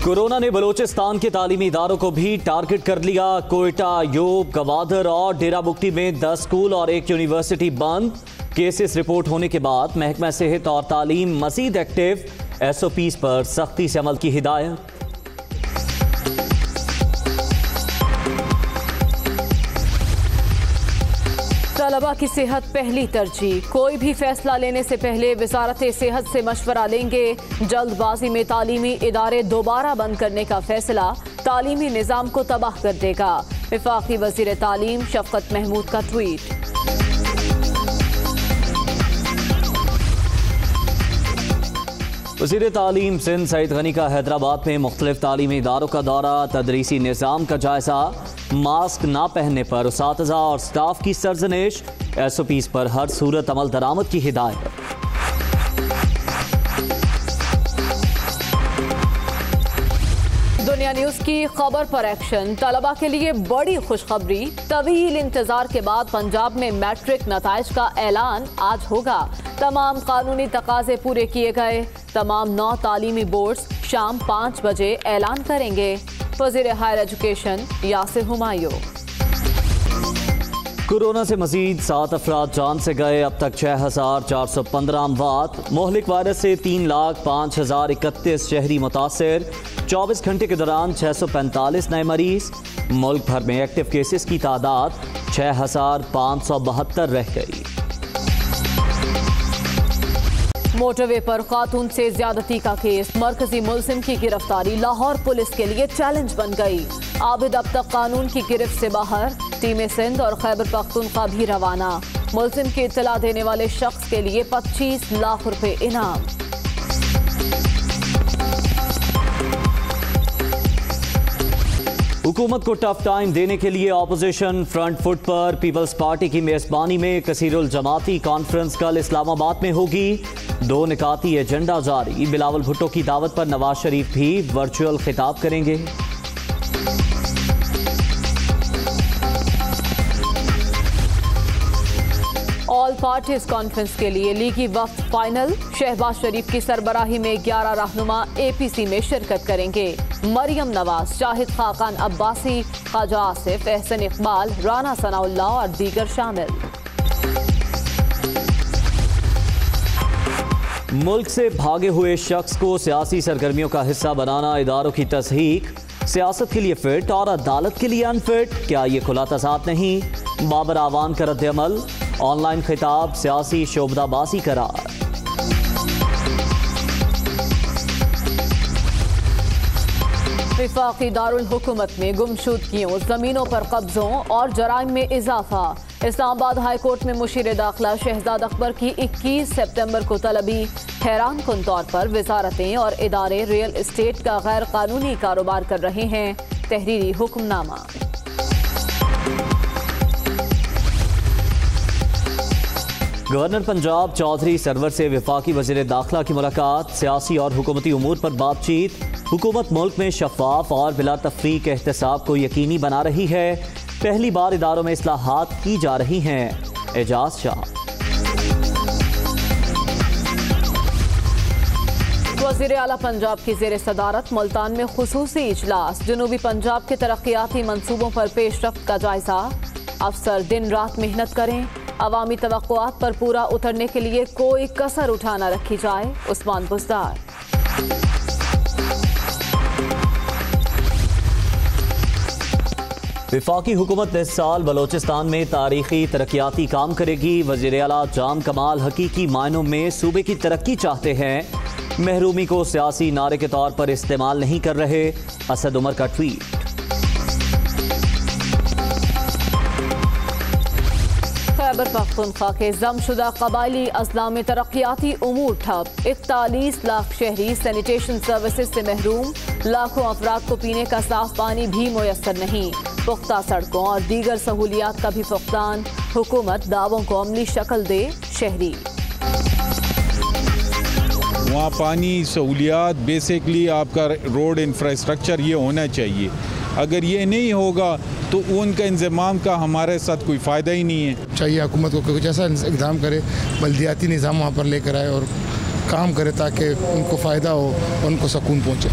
Corona ने बलोचिस्तान के तालीमी इदारों को भी टारगेट कर लिया। कोयटा, यूब, गवादर और डेरा बुगटी में 10 स्कूल और 1 यूनिवर्सिटी बंद। केसेस रिपोर्ट होने के बाद महकमा सेहत और तालीम मजीद एक्टिव। SOPs पर सख्ती से अमल की हिदायत। तलबा की सेहत पहली तरजीह। कोई भी फैसला लेने से पहले वजारत सेहत से मशवरा लेंगे। जल्दबाजी में तालीमी इदारे दोबारा बंद करने का फैसला तालीमी निज़ाम को तबाह कर देगा। वफाकी वज़ीर तालीम शफकत महमूद का ट्वीट। वज़ीर तालीम सिंध सईद गनी का हैदराबाद में मुख्तलिफ तालीमी इदारों का दौरा। तदरीसी निज़ाम का जायजा। मास्क ना पहनने पर उसातिज़ा और स्टाफ की सरजनिश। SOPs पर हर सूरत अमल दरामद की हिदायत। दुनिया न्यूज़ की खबर पर एक्शन। तलबा के लिए बड़ी खुशखबरी। तवील इंतजार के बाद पंजाब में मैट्रिक नताइज का ऐलान आज होगा। तमाम कानूनी तकाजे पूरे किए गए। तमाम 9 तालीमी बोर्ड्स शाम 5 बजे ऐलान करेंगे। वज़ीर higher education Yasir Humayun. Corona से मजीद 7 अफराद जान से गए। अब तक 6415 अमवात। मोहलिक वायरस से 3,05,031 शहरी मुतासिर। 24 घंटे के दौरान 645 नए मरीज। मुल्क भर में एक्टिव केसेस की तादाद 6572 रह गई। मोटरवे पर खातून से ज्यादती का केस। मरकजी मुलजिम की गिरफ्तारी लाहौर पुलिस के लिए चैलेंज बन गई। आबिद अब तक कानून की गिरफ्त से बाहर। टीमें सिंध और खैबर पख्तूनख्वा भी रवाना। मुलजिम की इत्तला देने वाले शख्स के लिए 25 लाख रुपए इनाम। हुकूमत को टफ टाइम देने के लिए ऑपोजिशन फ्रंट फुट पर। पीपल्स पार्टी की मेजबानी में कसीरुल जमाती कॉन्फ्रेंस कल इस्लामाबाद में होगी। 2 निकाती एजेंडा जारी। बिलावल भुट्टो की दावत पर नवाज शरीफ भी वर्चुअल खिताब करेंगे। ऑल पार्टीज कॉन्फ्रेंस के लिए लीगी वक्त फाइनल। शहबाज शरीफ की सरबराही में 11 रहनुमा APC में शिरकत करेंगे। मरियम नवाज, शाहिद खाकान अब्बासी, ख्वाजा आसिफ, एहसन इकबाल, राना सनाउल्लाह और दीगर शामिल। मुल्क से भागे हुए शख्स को सियासी सरगर्मियों का हिस्सा बनाना। इदारों की तस्हीक। सियासत के लिए फिट और अदालत के लिए अनफिट। क्या ये खुला तज़ाद नहीं? बाबर आवान का रद्द-ए-अमल। ऑनलाइन खिताब सियासी शोबदाबाजी करार। वफाकी दारुल हुकूमत में गुमशुदगियों, जमीनों पर कब्जों और जराइम में इजाफा। इस्लामाबाद हाई कोर्ट में मुशीर दाखिला शहजाद अकबर की 21 सितंबर को तलबी। हैरान कुन तौर पर वजारतें और इदारे रियल एस्टेट का गैर कानूनी कारोबार कर रहे हैं। तहरीरी हुक्मनामा। गवर्नर पंजाब चौधरी सरवर से वफाकी वज़ीर दाखिला की मुलाकात। सियासी और हुकूमती उमूर पर बातचीत। हुकूमत मुल्क में शफाफ और बिला तफरीक एहतसाब को यकीनी बना रही है। पहली बार इदारों में इस्लाहात की जा रही हैं। एजाज शाह। वज़ीर आला पंजाब की ज़ेर सदारत मुल्तान में खुसूसी इजलास। जनूबी पंजाब के तरक्याती मंसूबों पर पेशरफ्त का जायजा। अफसर दिन रात मेहनत करें। अवामी तवक्कुआत पर पूरा उतरने के लिए कोई कसर उठा न रखी जाए। उस्मान बुज़दार। वफाकी हुकूमत इस साल बलोचिस्तान में तारीखी तरक्याती काम करेगी। वज़ीर आला जाम कमाल हकीकी मायनों में सूबे की तरक्की चाहते हैं। महरूमी को सियासी नारे के तौर पर इस्तेमाल नहीं कर रहे। असद उमर का ट्वीट। खैबर पख्तूनख्वा के जमशुदा कबायली अजला में तरक्याती उमूर ठप। 41 लाख शहरी सैनिटेशन सर्विसेज से महरूम। लाखों अफराद को पीने का साफ पानी भी मुयस्सर नहीं। पुख्ता सड़कों और दीगर सहूलियात का भी फुकदान। हुकूमत दावों को अमली शक्ल दे। शहरी वहाँ पानी सहूलियात बेसिकली आपका रोड इंफ्रास्ट्रक्चर ये होना चाहिए। अगर ये नहीं होगा तो उनका इंतजाम का हमारे साथ कोई फ़ायदा ही नहीं है। चाहिए हुकूमत को कुछ ऐसा इक़दाम करे, बल्दियाती निज़ाम वहाँ पर लेकर आए और काम करे ताकि उनको फ़ायदा हो, उनको सुकून पहुँचे।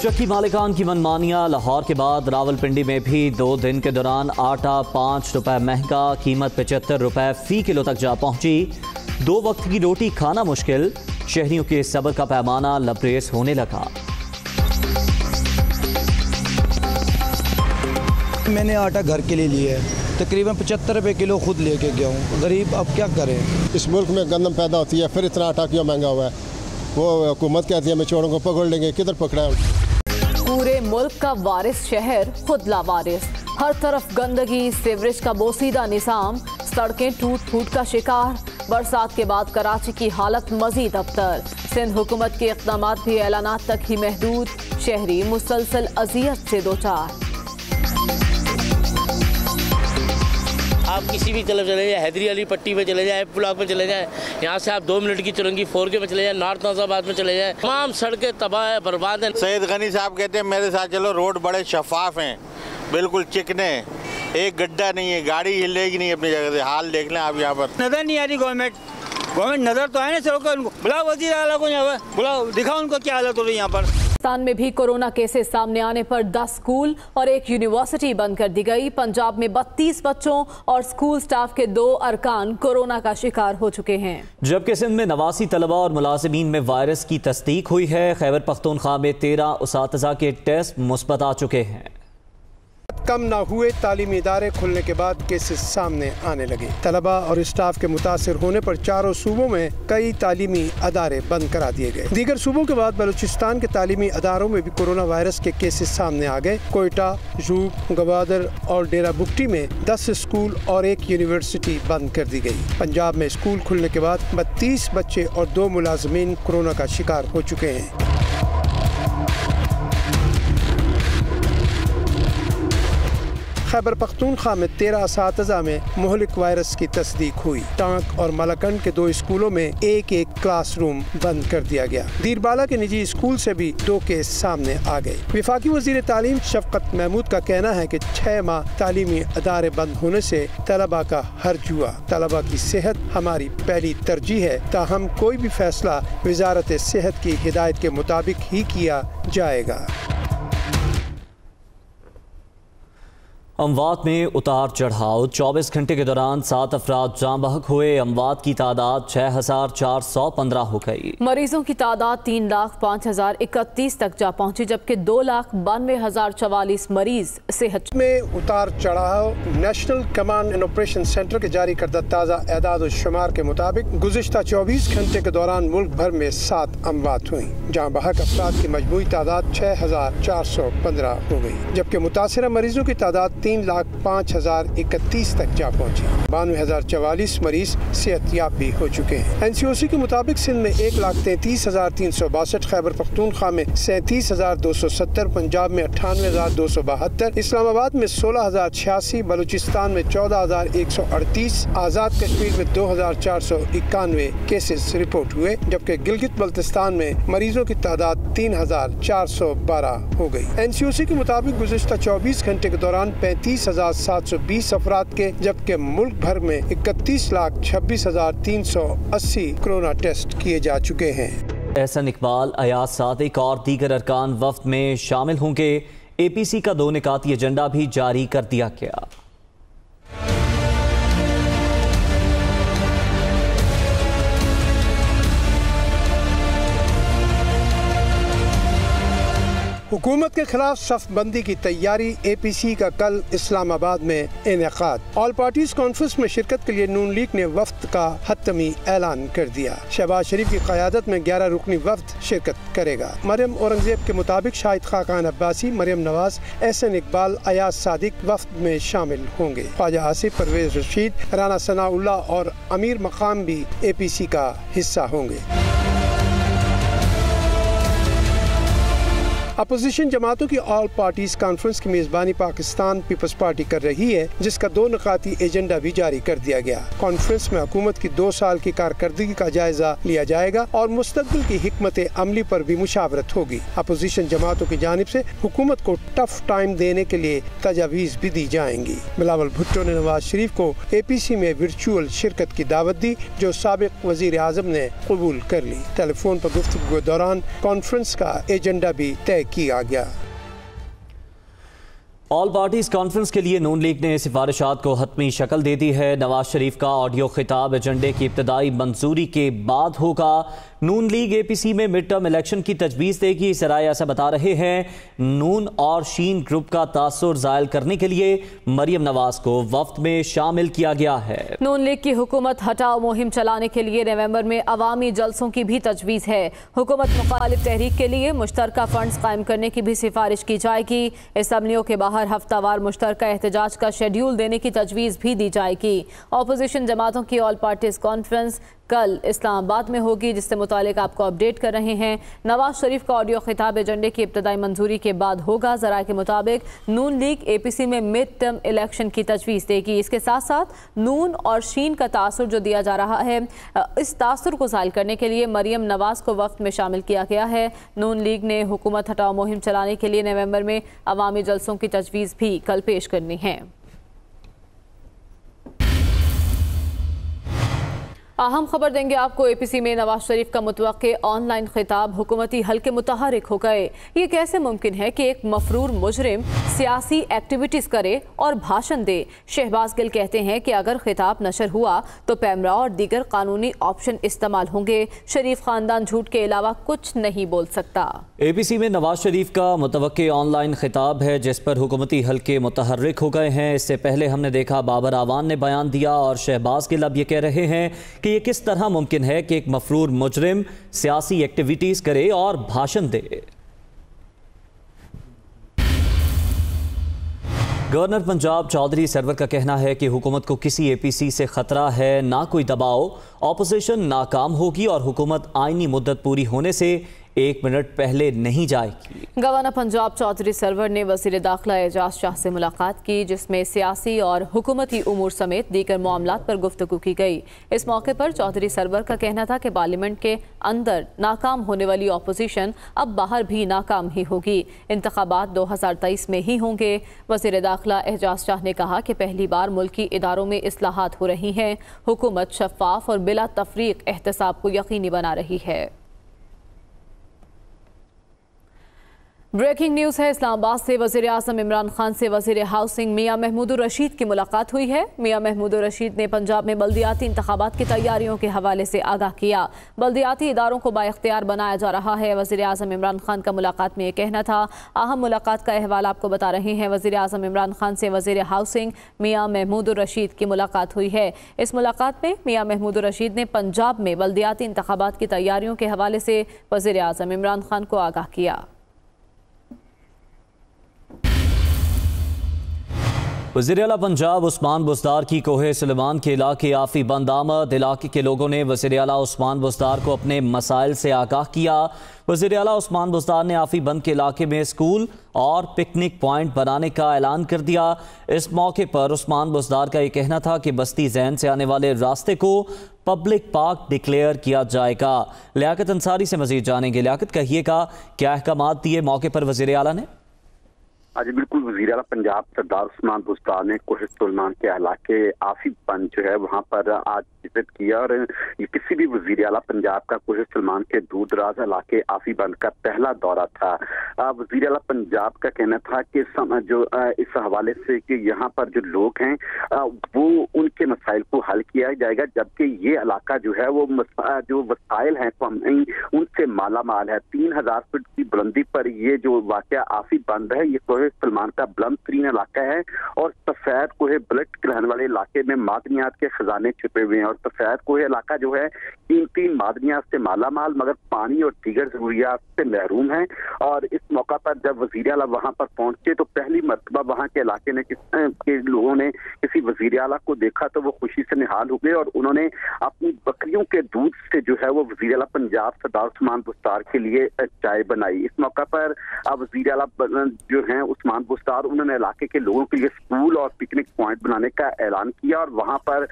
चक्की मालिकान की मनमानियां। लाहौर के बाद रावलपिंडी में भी 2 दिन के दौरान आटा 5 रुपए महंगा, कीमत 75 रुपए फी किलो तक जा पहुंची। 2 वक्त की रोटी खाना मुश्किल, शहरियों के सब्र का पैमाना लबरेज होने लगा। मैंने आटा घर के लिए लिया है, तकरीबन 75 रुपए किलो खुद लेके गया हूँ। गरीब अब क्या करें। इस मुल्क में गंदम पैदा होती है, फिर इतना आटा क्यों महंगा हुआ है। वो हुकूमत कहती है चोरों को पकड़ लेंगे, किधर पकड़ा है। पूरे मुल्क का वारिस शहर खुद लावारिस, हर तरफ गंदगी, सीवरेज का बोसीदा निज़ाम, सड़कें टूट फूट का शिकार। बरसात के बाद कराची की हालत मजीद अबतर। सिंध हुकूमत के इक़दामात भी ऐलानात तक ही महदूद, शहरी मुसलसल अजियत से दो चार। आप किसी भी तरफ चले जाए, हैदरी अली पट्टी पे चले जाए, ब्लॉक में चले जाए, यहाँ से आप 2 मिनट की चुरंगी 4K में चले जाए, नॉर्थ नाजाबाद में चले जाए, तमाम सड़कें तबाह है, बर्बाद है। सैयद गनी साहब कहते हैं मेरे साथ चलो, रोड बड़े शफाफ हैं, बिल्कुल चिकने, एक गड्ढा नहीं है, गाड़ी हिलेगी नहीं अपनी जगह से। हाल देख लें आप यहाँ पर। नजर नहीं आ रही गवर्नमेंट नजर तो है ना सड़कों। उनको बुलाओ, वज़ीर आला को यहाँ पर बुलाओ, दिखाओ उनको क्या हालत हो रही है यहाँ पर। पाकिस्तान में भी कोरोना केसेस सामने आने पर 10 स्कूल और 1 यूनिवर्सिटी बंद कर दी गई। पंजाब में 32 बच्चों और स्कूल स्टाफ के 2 अरकान कोरोना का शिकार हो चुके हैं, जबकि सिंध में 89 तलबा और मुलाजिमीन में वायरस की तस्दीक हुई है। खैबर पख्तूनख्वा में 13 उसातिज़ा के टेस्ट मुस्बत आ चुके हैं। कम न हुए, तालीमी इदारे खुलने के बाद केसेस सामने आने लगे। तलबा और स्टाफ के मुतासिर होने पर 4 सूबों में कई तालीमी अदारे बंद करा दिए गए। दीगर सूबों के बाद बलूचिस्तान के तालीमी अदारों में भी कोरोना वायरस के केसेस सामने आ गए। कोयटा, जूब, गवादर और डेरा बुगटी में 10 स्कूल और 1 यूनिवर्सिटी बंद कर दी गई। पंजाब में स्कूल खुलने के बाद 32 बच्चे और 2 मुलाजमीन कोरोना का शिकार हो चुके हैं। खैबर पख्तूनख्वा में 13 असातिज़ा में मुहलिक वायरस की तस्दीक हुई। टांक और मलाकंड के 2 स्कूलों में 1-1 क्लासरूम बंद कर दिया गया। दीरबाला के निजी स्कूल से भी 2 केस सामने आ गए। वफाकी वज़ीर तालीम शफकत महमूद का कहना है कि 6 माह तालीमी अदारे बंद होने से तलबा का हर्ज हुआ। तलबा की सेहत हमारी पहली तरजीह है, ताहम कोई भी फैसला वजारत सेहत की हिदायत के मुताबिक ही किया जाएगा। अमवात में उतार चढ़ाव। 24 घंटे के दौरान 7 अफराद जाँ बहक हुए। अमवात की तादाद 6415 हो गई। मरीजों की तादाद 3,05,031 तक जा पहुंची, जबकि 2,92,044 मरीज सेहत में उतार चढ़ाव। National command and operation centre के जारी करदा ताज़ा एदाद शुमार के मुताबिक गुज़िश्ता 24 घंटे के दौरान मुल्क भर में 7 अमवात हुई। जहाँ बहक अफराद की मजमूई तादाद 6415 हो गई, जबकि मुतासरा मरीजों की तादाद 3,05,031 तक जा पहुंची। 92,044 मरीज सेहतयाब भी हो चुके हैं। NCOC के मुताबिक सिंध में 1,33,362, खैबर पख्तूनख्वा में 37,270, पंजाब में 98,272, इस्लामाबाद में 16,086, बलूचिस्तान में 14,138, आज़ाद कश्मीर में 2,491 केसेस रिपोर्ट हुए, जबकि गिलगित बल्तिस्तान में मरीजों की तादाद 3,412 हो गई। NCOC के मुताबिक गुज़िश्ता 24 घंटे के दौरान 35,720 अफराद के, जबकि मुल्क भर में 31,26,380 कोरोना टेस्ट किए जा चुके हैं। एहसन इकबाल, अयाज सादिक और दीगर अरकान वफ्द में शामिल होंगे। APC का 2 निकाती एजेंडा भी जारी कर दिया गया। हुकूमत के खिलाफ सफ़बंदी की तैयारी। APC का कल इस्लामाबाद में इनेकाद। ऑल पार्टीज कॉन्फ्रेंस में शिरकत के लिए नून लीग ने वफ्द का हतमी ऐलान कर दिया। शहबाज शरीफ की क़यादत में 11 रुकनी वफ्द शिरकत करेगा। मरियम औरंगजेब के मुताबिक शाहिद खाकान अब्बासी, मरियम नवाज, एहसन इकबाल, अयाज सादिक वफ्द में शामिल होंगे। ख्वाजा आसिफ, परवेज रशीद, राना सनाउल्लाह और अमीर मकाम भी APC का हिस्सा होंगे। अपोजिशन जमातों की ऑल पार्टीज कॉन्फ्रेंस की मेजबानी पाकिस्तान पीपल्स पार्टी कर रही है, जिसका 2 निकाती एजेंडा भी जारी कर दिया गया। कॉन्फ्रेंस में हुकूमत की 2 साल की कारकर्दगी का जायजा लिया जाएगा और मुस्तकबिल की हिकमत अमली पर भी मुशावरत होगी। अपोजिशन जमातों की जानिब से हुकूमत को टफ टाइम देने के लिए तजावीज़ भी दी जाएंगी। बिलावल भुट्टो ने नवाज शरीफ को APC में वर्चुअल शिरकत की दावत दी, जो साबिक वजीर आजम ने कबूल कर ली। टेलीफोन पर गुफ्तगू के दौरान कॉन्फ्रेंस का एजेंडा भी तय किया गया। ऑल पार्टीज कॉन्फ्रेंस के लिए नून लीग ने सिफारिशात को हतमी शक्ल दे दी है। नवाज शरीफ का ऑडियो खिताब एजेंडे की इब्तदाई मंजूरी के बाद होगा। नून लीग APC में मिड टर्म इलेक्शन की तजवीज़ देगी। सराय ऐसा बता रहे हैं। नून और शीन ग्रुप का तासुर ज़ायल करने के लिए मरियम नवाज को वफ्द में शामिल किया गया है। नून लीग की हुकूमत हटाओ मुहिम चलाने के लिए नवंबर में अवामी जलसों की भी तजवीज़ है। हुकूमत मुखालिफ तहरीक के लिए मुश्तरका फंड्स कायम करने की भी सिफारिश की जाएगी। असम्बलियों के बाहर हफ्तावार मुश्तरका एहतजाज का शेड्यूल देने की तजवीज़ भी दी जाएगी। अपोजिशन जमातों की ऑल पार्टीज कॉन्फ्रेंस कल इस्लामाबाद में होगी, जिससे मुतालिक आपको अपडेट कर रहे हैं। नवाज शरीफ का ऑडियो खिताब एजेंडे की इब्तदाई मंजूरी के बाद होगा। ज़राए के मुताबिक नून लीग APC में मिड टर्म इलेक्शन की तजवीज़ देगी। इसके साथ साथ नून और शीन का तासुर जो दिया जा रहा है, इस तासुर को ज़ायल करने के लिए मरियम नवाज को वफ्द में शामिल किया गया है। नून लीग ने हुकूमत हटाओ मुहिम चलाने के लिए नवंबर में अवामी जलसों की तजवीज़ भी कल पेश करनी है। अहम खबर देंगे आपको। APC में नवाज शरीफ का मुतवक्के ऑनलाइन खिताब हुकूमती हल्के मुतहर्रिक हो गए। ये कैसे मुमकिन है कि एक मफरूर मुजरिम सियासी एक्टिविटीज़ करे और भाषण दे। शहबाज गिल कहते हैं कि अगर खिताब नशर हुआ तो पैमरा और दीगर कानूनी ऑप्शन इस्तेमाल होंगे। शरीफ खानदान झूठ के अलावा कुछ नहीं बोल सकता। APC में नवाज शरीफ का मुतवक्के ऑनलाइन खिताब है, जिस पर हुकूमती हल्के मुतहर्रिक हो गए हैं। इससे पहले हमने देखा बाबर आवान ने बयान दिया और शहबाज गिल अब ये कह रहे हैं कि ये किस तरह मुमकिन है कि एक मफरूर मुजरिम सियासी एक्टिविटीज करे और भाषण दे। गवर्नर पंजाब चौधरी सरवर का कहना है कि हुकूमत को किसी APC से खतरा है, ना कोई दबाव। ऑपोजिशन नाकाम होगी और हुकूमत आईनी मुद्दत पूरी होने से 1 मिनट पहले नहीं जाएगी। गवर्नर पंजाब चौधरी सरवर ने वज़ीर दाखिला एजाज शाह से मुलाकात की, जिसमें सियासी और हुकूमती उमूर समेत दीगर मामलात पर गुफ्तगू की गई। इस मौके पर चौधरी सरवर का कहना था कि पार्लियामेंट के अंदर नाकाम होने वाली अपोजिशन अब बाहर भी नाकाम ही होगी। इंतखाबात 2023 में ही होंगे। वज़ीर दाखिला एजाज शाह ने कहा कि पहली बार मुल्की इदारों में इस्लाहात हो रही हैं। हुकूमत शफाफ और बिला तफरीक एहतसाब को यकीनी बना रही है। ब्रेकिंग न्यूज़ है। इस्लामाबाद से वज़ीर आज़म इमरान खान से वज़ीर हाउसिंग मियां महमूदुर रशीद की मुलाकात हुई है। मियां महमूदुर रशीद ने पंजाब में बल्दियाती इंतखाबात की तैयारियों के हवाले से आगाह किया। बल्दियाती इदारों को बाइख्तियार बनाया जा रहा है। वज़ीर आज़म इमरान खान का मुलाकात में यह कहना था। अहम मुलाकात का अहवाल आपको बता रहे हैं। वज़ीर आज़म इमरान खान से वज़ीर हाउसिंग मियां महमूदुर रशीद की मुलाकात हुई है। इस मुलाकात में मियां महमूदुर रशीद ने पंजाब में बल्दियाती इंतखाबात की तैयारियों के हवाले से वज़ीर आज़म इमरान खान को आगाह किया। वज़ीर आला पंजाब उस्मान बुज़दार की कोहे सुलेमान के इलाके आफी बंद आमद। इलाके के लोगों ने वज़ीर आला उस्मान बुज़दार को अपने मसाइल से आगाह किया। वज़ीर आला उस्मान बुज़दार ने आफी बंद के इलाके में स्कूल और पिकनिक पॉइंट बनाने का ऐलान कर दिया। इस मौके पर उस्मान बुज़दार का ये कहना था कि बस्ती ज़ैन से आने वाले रास्ते को पब्लिक पार्क डिक्लेयर किया जाएगा। लियाकत अंसारी से मज़ीद जानेंगे। लियाकत, कहिएगा क्या अहकाम दिए मौके पर वज़ीर आला ने? आज बिल्कुल वज़ीर आला पंजाब सरदार उस्मान बुज़दार ने कोहे सुलेमान के इलाके आफी बंद जो है वहाँ पर आज विजिट किया और ये किसी भी वज़ीर आला पंजाब का कोहे सुलेमान के दूर दराज इलाके आफी बंद का पहला दौरा था। वज़ीर आला पंजाब का कहना था कि जो इस हवाले से कि यहाँ पर जो लोग हैं वो उनके मसाइल को हल किया जाएगा, जबकि ये इलाका जो है वो जो वसाइल हैं उनसे माला माल है। 3000 फीट की बुलंदी पर ये जो वाक़या आफी बंद है, ये कोहे सुलेमान का बुलंद तरीन इलाका है और सफेद कोहे ब्लड रहने वाले इलाके में मादनियात के खजाने छुपे हुए हैं। और सफेद कोहे इलाका जो है कीमती मादनियात से माला माल मगर पानी और दीगर जरूरियात से महरूम है। और इस मौका पर जब वज़ीर आला वहाँ पर पहुंचे तो पहली मरतबा वहाँ के इलाके ने के लोगों ने किसी वज़ीर आला को देखा तो वो खुशी से निहाल हो गए और उन्होंने अपनी बकरियों के दूध से जो है वो वज़ीर आला पंजाब सरदार उस्मान बुज़दार के लिए चाय बनाई। इस मौका पर वज़ीर आला जो है उस्मान बुज़दार उन्होंने इलाके के लोगों के लिए स्कूल और पिकनिक पॉइंट बनाने का ऐलान किया और वहाँ पर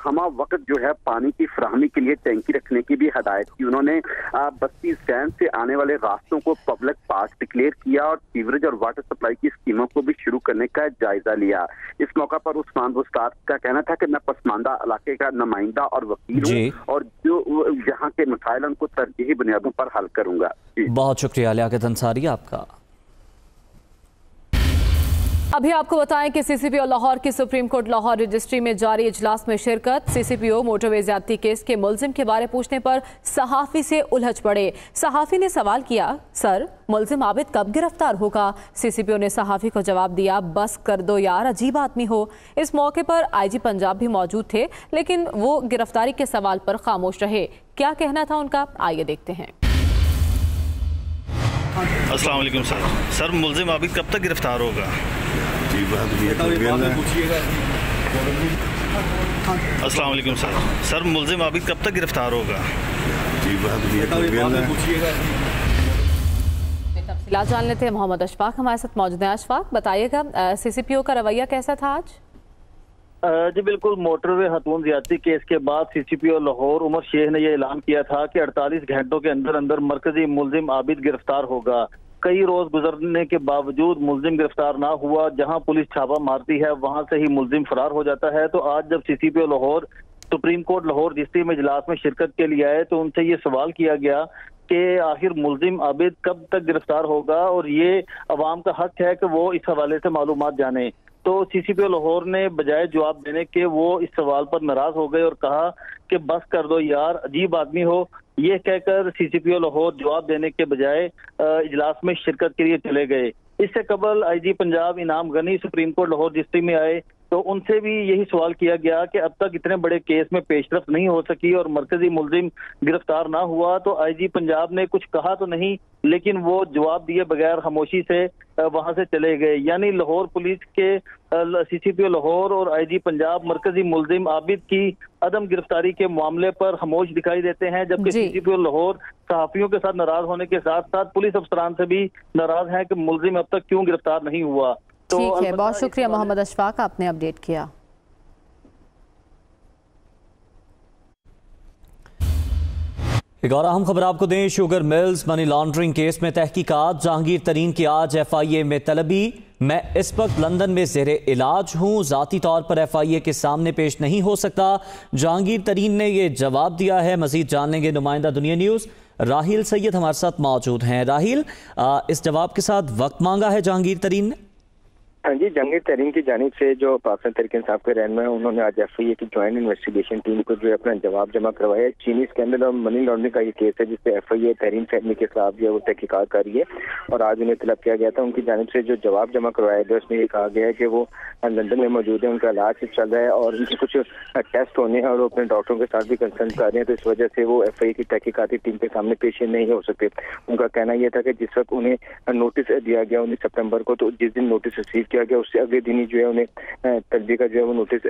हमा वक्त जो है पानी की फराहमी के लिए टैंकी रखने की भी हदायत की। उन्होंने बस्ती ज़ैन से आने वाले रास्तों को पब्लिक पार्क डिक्लेयर किया और सीवरेज और वाटर सप्लाई की स्कीमों को भी शुरू करने का जायजा लिया। इस मौका पर उस्मान बुज़दार का कहना था कि मैं पसमानदा इलाके का नुमाइंदा और वकील हूँ और जो यहाँ के मसाइल उनको तरजीही बुनियादों पर हल करूंगा। बहुत शुक्रिया लियाकत अंसारी आपका। अभी आपको बताएं कि सीसीपीओ लाहौर की सुप्रीम कोर्ट लाहौर रजिस्ट्री में जारी इजलास में शिरकत। सीसीपीओ मोटरवे ज्यादती केस के मुलजिम के बारे पूछने पर सहाफी से उलझ पड़े। सहाफी ने सवाल किया, सर मुलजिम आबिद कब गिरफ्तार होगा? सीसीपीओ ने सहाफी को जवाब दिया, बस कर दो यार, अजीब आदमी हो। इस मौके पर आईजी पंजाब भी मौजूद थे, लेकिन वो गिरफ्तारी के सवाल पर खामोश रहे। क्या कहना था उनका, आइए देखते हैं। अस्सलाम वालेकुम सर मुलजिम आबिद कब तक गिरफ्तार होगा? अस्सलाम वालेकुम सर मुलजिम आबिद कब तक गिरफ्तार होगा? तफसीलात जान लेते हैं। मोहम्मद अशफाक हमारे साथ मौजूद हैं। अशफाक, बताइएगा सीसीपीओ का रवैया कैसा था आज? जी बिल्कुल, मोटरवे खतून ज्यादती केस के बाद सीसीपीओ लाहौर उमर शेख ने यह ऐलान किया था कि 48 घंटों के अंदर अंदर मरकजी मुलजिम आबिद गिरफ्तार होगा। कई रोज गुजरने के बावजूद मुलजिम गिरफ्तार ना हुआ। जहां पुलिस छापा मारती है वहां से ही मुलजिम फरार हो जाता है। तो आज जब CCPO Lahore supreme court Lahore registry में इजलास में शिरकत के लिए आए तो उनसे ये सवाल किया गया कि आखिर मुलजिम आबिद कब तक गिरफ्तार होगा, और ये अवाम का हक है कि वो इस हवाले से मालूमात जाने। तो सीसीपीओ लाहौर ने बजाय जवाब देने के वो इस सवाल पर नाराज हो गए और कहा कि बस कर दो यार, अजीब आदमी हो। ये कहकर सीसीपीओ लाहौर जवाब देने के बजाय इजलास में शिरकत के लिए चले गए। इससे कबल IG Punjab Inam Ghani supreme court Lahore registry में आए तो उनसे भी यही सवाल किया गया कि अब तक इतने बड़े केस में पेशरफ्त नहीं हो सकी और मरकजी मुलजिम गिरफ्तार ना हुआ। तो आईजी पंजाब ने कुछ कहा तो नहीं, लेकिन वो जवाब दिए बगैर खामोशी से वहां से चले गए। यानी लाहौर पुलिस के सीसीपीओ लाहौर और आईजी पंजाब मरकजी मुलजिम आबिद की अदम गिरफ्तारी के मामले पर खामोश दिखाई देते हैं, जबकि सीसीपीओ लाहौर सहाफियों के साथ नाराज होने के साथ साथ पुलिस अफसरान से भी नाराज हैं कि मुलजिम अब तक क्यों गिरफ्तार नहीं हुआ। तो ठीक है, बहुत शुक्रिया मोहम्मद अशफाक, आपने अपडेट किया। एक और अहम खबर आपको दें, sugar mills money laundering case में तहकीकात। जहांगीर तरीन की आज FIA में तलबी। मैं इस वक्त लंदन में ज़ेरे इलाज हूं, ज़ाती तौर पर FIA के सामने पेश नहीं हो सकता। जहांगीर तरीन ने यह जवाब दिया है। मजीद जान लेंगे नुमाइंदा दुनिया न्यूज़ राहिल सैयद हमारे साथ मौजूद हैं। राहिल, इस जवाब के साथ वक्त मांगा है जहांगीर तरीन ने? हाँ जी, जहांगीर तरीन की जानिब से जो पाकिस्तान तहरीक इंसाफ के रहनुमा है, उन्होंने आज FIA की ज्वाइंट इन्वेस्टिगेशन टीम को जो है अपना जवाब जमा करवाया। चीनी स्कैंडल और मनी लॉन्ड्रिंग का ये केस है जिससे FIA तहरीन फैमिली के खिलाफ जो है वो तहकीकात कर रही है और आज उन्हें तलब किया गया था। उनकी जानिब से जो जवाब जमा करवाया गया उसमें ये कहा गया है कि वो लंदन में मौजूद है, उनका इलाज चल रहा है और उनके कुछ टेस्ट होने हैं और वो अपने डॉक्टरों के साथ भी कंसल्ट कर रहे हैं। तो इस वजह से वो FIA की तहकीकाती टीम के सामने पेश नहीं हो सकते। उनका कहना यह था कि जिस वक्त उन्हें नोटिस दिया गया 19 सितंबर को, तो जिस दिन नोटिस रिसीव किया गया उससे अगले दिन जो है उन्हें तलबी का जो है वो नोटिस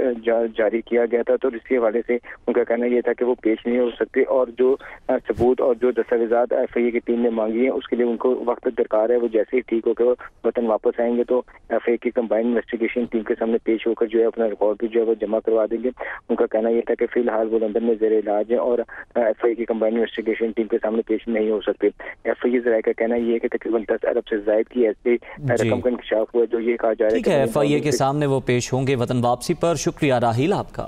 जारी किया गया था। तो इसके हवाले से उनका कहना यह था कि वो पेश नहीं हो सकते और जो सबूत और जो दस्तावेजात FIA की टीम ने मांगी है उसके लिए उनको वक्त दरकार है। वो जैसे ही ठीक होकर वतन वापस आएंगे तो FIA की कंबाइंड इन्वेस्टिगेशन टीम के सामने पेश होकर जो है अपना रिकॉर्ड भी जो है वो जमा करवा देंगे। उनका कहना यह था कि फिलहाल वो लंदन में ज़ेरे इलाज है और FIA की कंबाइंड इन्वेस्टिगेशन टीम के सामने पेश नहीं हो सकते। FIA ज़राए का कहना यह है कि तकरीबन 10 अरब से ज़ायद की ऐसी रकम का इंकशाफ हुआ जो ये कहा जा रहा है FIA के सामने वो पेश होंगे वतन वापसी पर। शुक्रिया राहिल आपका।